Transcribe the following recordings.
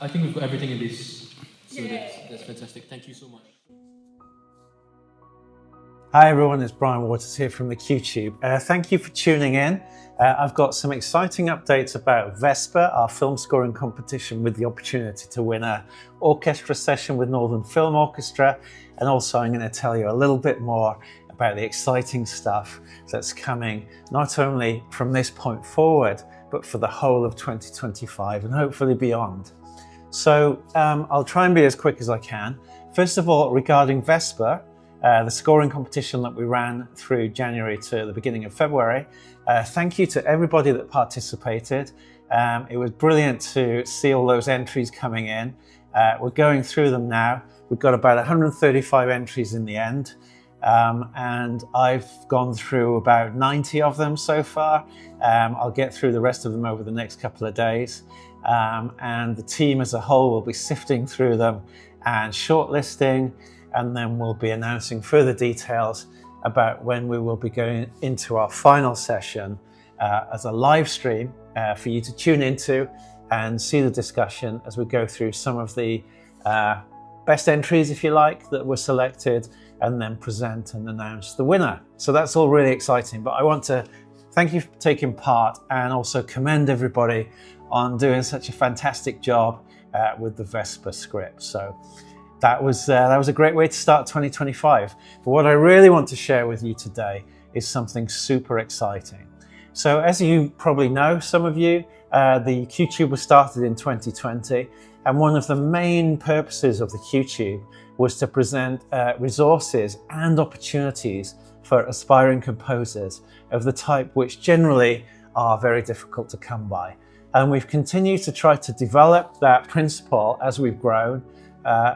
I think we've got everything in this, so that's fantastic. Thank you so much. Hi everyone, it's Bryan Waters here from the QTube. Thank you for tuning in. I've got some exciting updates about Vesper, our film scoring competition, with the opportunity to win an orchestra session with Northern Film Orchestra. And also I'm going to tell you a little bit more about the exciting stuff that's coming, not only from this point forward, but for the whole of 2025 and hopefully beyond. So I'll try and be as quick as I can. First of all, regarding Vesper, the scoring competition that we ran through January to the beginning of February. Thank you to everybody that participated. It was brilliant to see all those entries coming in. We're going through them now. We've got about 135 entries in the end. And I've gone through about 90 of them so far. I'll get through the rest of them over the next couple of days. And the team as a whole will be sifting through them and shortlisting, and then we'll be announcing further details about when we will be going into our final session as a live stream for you to tune into and see the discussion as we go through some of the best entries, if you like, that were selected, and then present and announce the winner. So that's all really exciting, but I want to thank you for taking part and also commend everybody on doing such a fantastic job with the Vesper script. So that was a great way to start 2025. But what I really want to share with you today is something super exciting. So as you probably know, some of you, the QTube was started in 2020, and one of the main purposes of the QTube was to present resources and opportunities for aspiring composers of the type which generally are very difficult to come by. And we've continued to try to develop that principle as we've grown.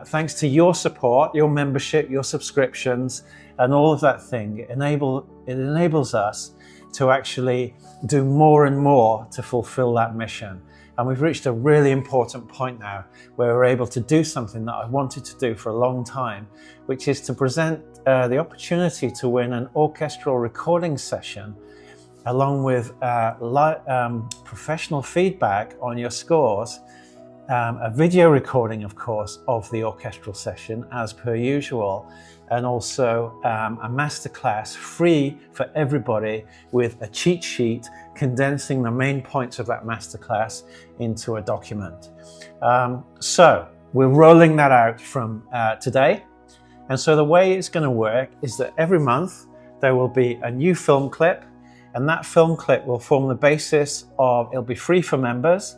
Thanks to your support, your membership, your subscriptions, and all of that thing, it enables us to actually do more and more to fulfill that mission. And we've reached a really important point now where we're able to do something that I've wanted to do for a long time, which is to present the opportunity to win an orchestral recording session along with professional feedback on your scores, a video recording, of course, of the orchestral session as per usual, and also a masterclass free for everybody with a cheat sheet condensing the main points of that masterclass into a document. So we're rolling that out from today. And so the way it's going to work is that every month there will be a new film clip, and that film clip will form the basis of, it'll be free for members.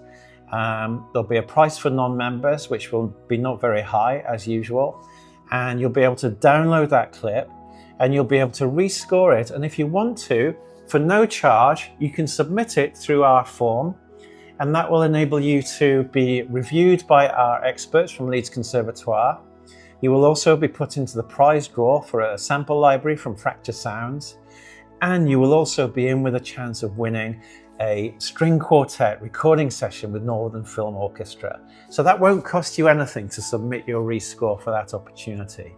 There'll be a price for non-members, which will be not very high as usual. And you'll be able to download that clip and you'll be able to rescore it. And if you want to, for no charge, you can submit it through our form. And that will enable you to be reviewed by our experts from Leeds Conservatoire. You will also be put into the prize draw for a sample library from Fracture Sounds. And you will also be in with a chance of winning a string quartet recording session with Northern Film Orchestra. So that won't cost you anything to submit your rescore for that opportunity.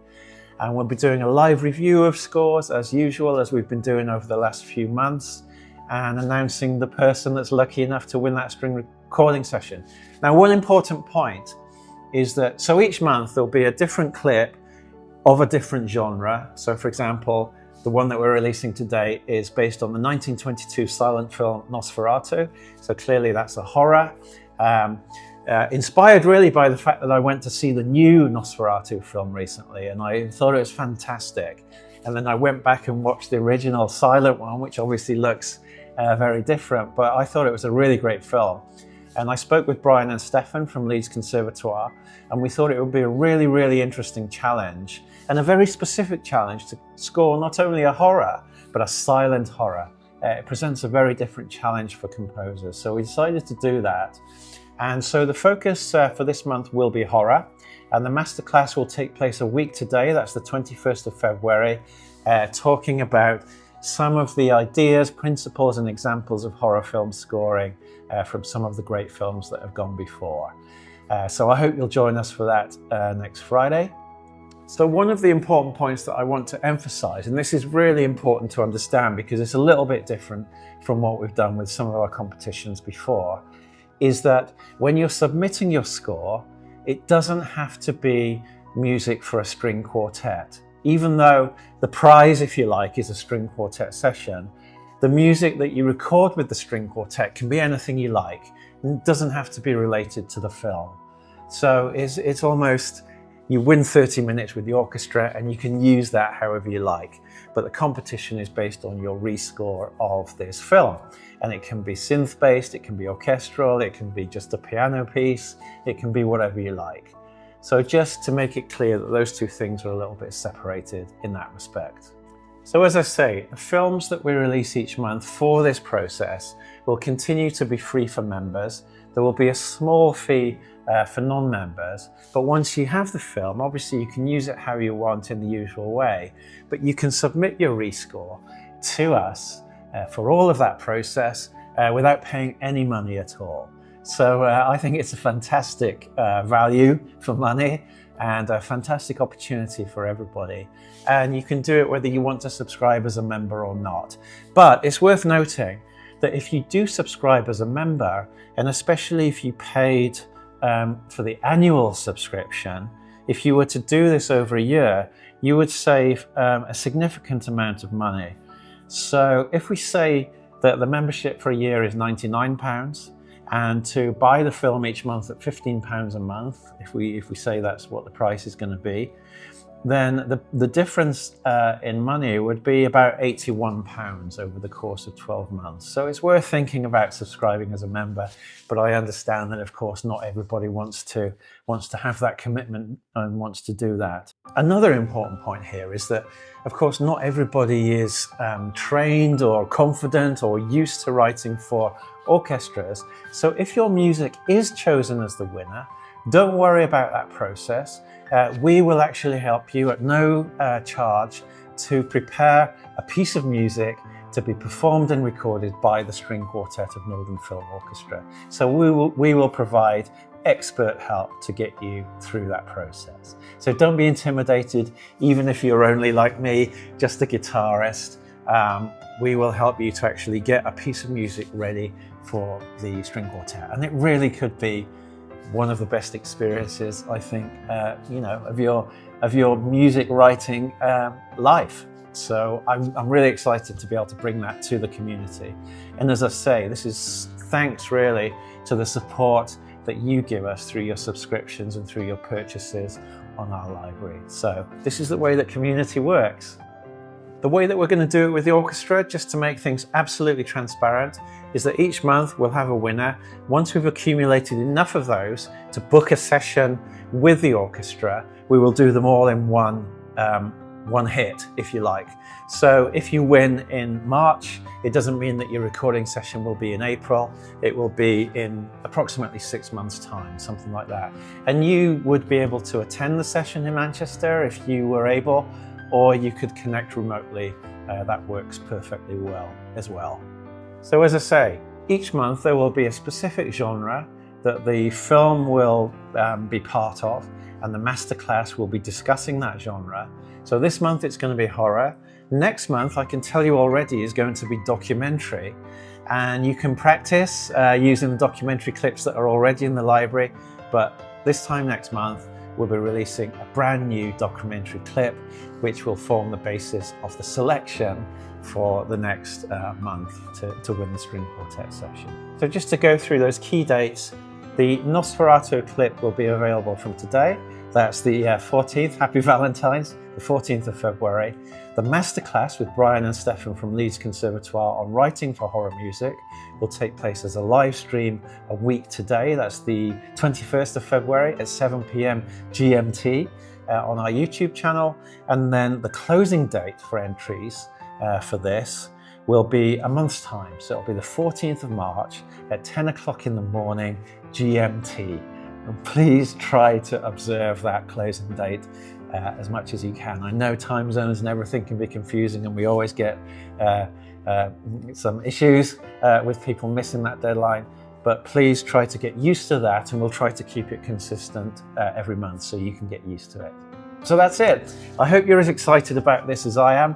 And we'll be doing a live review of scores as usual, as we've been doing over the last few months, and announcing the person that's lucky enough to win that string recording session. Now, one important point is that, so each month there'll be a different clip of a different genre. So for example, the one that we're releasing today is based on the 1922 silent film Nosferatu. So clearly that's a horror. Inspired really by the fact that I went to see the new Nosferatu film recently and I thought it was fantastic. And then I went back and watched the original silent one, which obviously looks very different, but I thought it was a really great film. And I spoke with Brian and Stefan from Leeds Conservatoire, and we thought it would be a really, really interesting challenge and a very specific challenge to score not only a horror, but a silent horror. It presents a very different challenge for composers. So we decided to do that. And so the focus for this month will be horror. And the masterclass will take place a week today. That's the 21st of February, talking about some of the ideas, principles, and examples of horror film scoring from some of the great films that have gone before. So I hope you'll join us for that next Friday. So one of the important points that I want to emphasize, and this is really important to understand because it's a little bit different from what we've done with some of our competitions before, is that when you're submitting your score, it doesn't have to be music for a string quartet. Even though the prize, if you like, is a string quartet session, the music that you record with the string quartet can be anything you like. It doesn't have to be related to the film. So it's almost, you win 30 minutes with the orchestra and you can use that however you like. But the competition is based on your rescore of this film. And it can be synth-based, it can be orchestral, it can be just a piano piece, it can be whatever you like. So just to make it clear that those two things are a little bit separated in that respect. So as I say, the films that we release each month for this process will continue to be free for members. There will be a small fee for non-members, but once you have the film, obviously you can use it how you want in the usual way, but you can submit your rescore to us for all of that process without paying any money at all. So I think it's a fantastic value for money and a fantastic opportunity for everybody. And you can do it whether you want to subscribe as a member or not. But it's worth noting that if you do subscribe as a member, and especially if you paid for the annual subscription, if you were to do this over a year, you would save a significant amount of money. So if we say that the membership for a year is £99, and to buy the film each month at £15 a month, if we say that's what the price is going to be, then the difference in money would be about £81 over the course of 12 months. So it's worth thinking about subscribing as a member, but I understand that of course not everybody wants to have that commitment and wants to do that. Another important point here is that of course not everybody is trained or confident or used to writing for orchestras. So if your music is chosen as the winner, don't worry about that process. We will actually help you at no charge to prepare a piece of music to be performed and recorded by the String Quartet of Northern Film Orchestra. So we will provide expert help to get you through that process. So don't be intimidated, even if you're only like me, just a guitarist. We will help you to actually get a piece of music ready for the string quartet. And it really could be one of the best experiences, I think, of your music writing life. So I'm really excited to be able to bring that to the community. And as I say, this is thanks really to the support that you give us through your subscriptions and through your purchases on our library. So this is the way that community works. The way that we're going to do it with the orchestra, just to make things absolutely transparent, is that each month we'll have a winner. Once we've accumulated enough of those to book a session with the orchestra, we will do them all in one hit, if you like. So if you win in March, it doesn't mean that your recording session will be in April. It will be in approximately 6 months' time, something like that. And you would be able to attend the session in Manchester if you were able, or you could connect remotely. That works perfectly well as well. So as I say, each month there will be a specific genre that the film will be part of, and the masterclass will be discussing that genre. So this month it's going to be horror. Next month, I can tell you already, is going to be documentary, and you can practice using the documentary clips that are already in the library, but this time next month we'll be releasing a brand new documentary clip which will form the basis of the selection for the next month to win the string quartet session. So just to go through those key dates, the Nosferatu clip will be available from today. That's the 14th, Happy Valentine's, the 14th of February. The masterclass with Bryan and Stefan from Leeds Conservatoire on writing for horror music will take place as a live stream a week today. That's the 21st of February at 7 p.m. GMT on our YouTube channel. And then the closing date for entries for this will be a month's time. So it'll be the 14th of March at 10 o'clock in the morning GMT. And please try to observe that closing date as much as you can. I know time zones and everything can be confusing, and we always get some issues with people missing that deadline, but please try to get used to that, and we'll try to keep it consistent every month so you can get used to it. So that's it. I hope you're as excited about this as I am.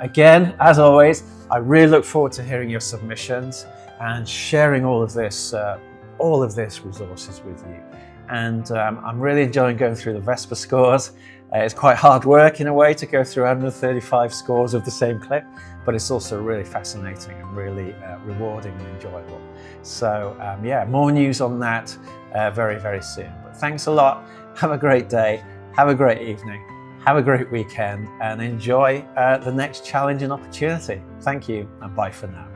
Again, as always, I really look forward to hearing your submissions and sharing all of this all of this resources with you. And I'm really enjoying going through the Vesper scores. It's quite hard work in a way to go through 135 scores of the same clip, but it's also really fascinating and really rewarding and enjoyable. So yeah, more news on that very, very soon. But thanks a lot. Have a great day. Have a great evening. Have a great weekend and enjoy the next challenge and opportunity. Thank you and bye for now.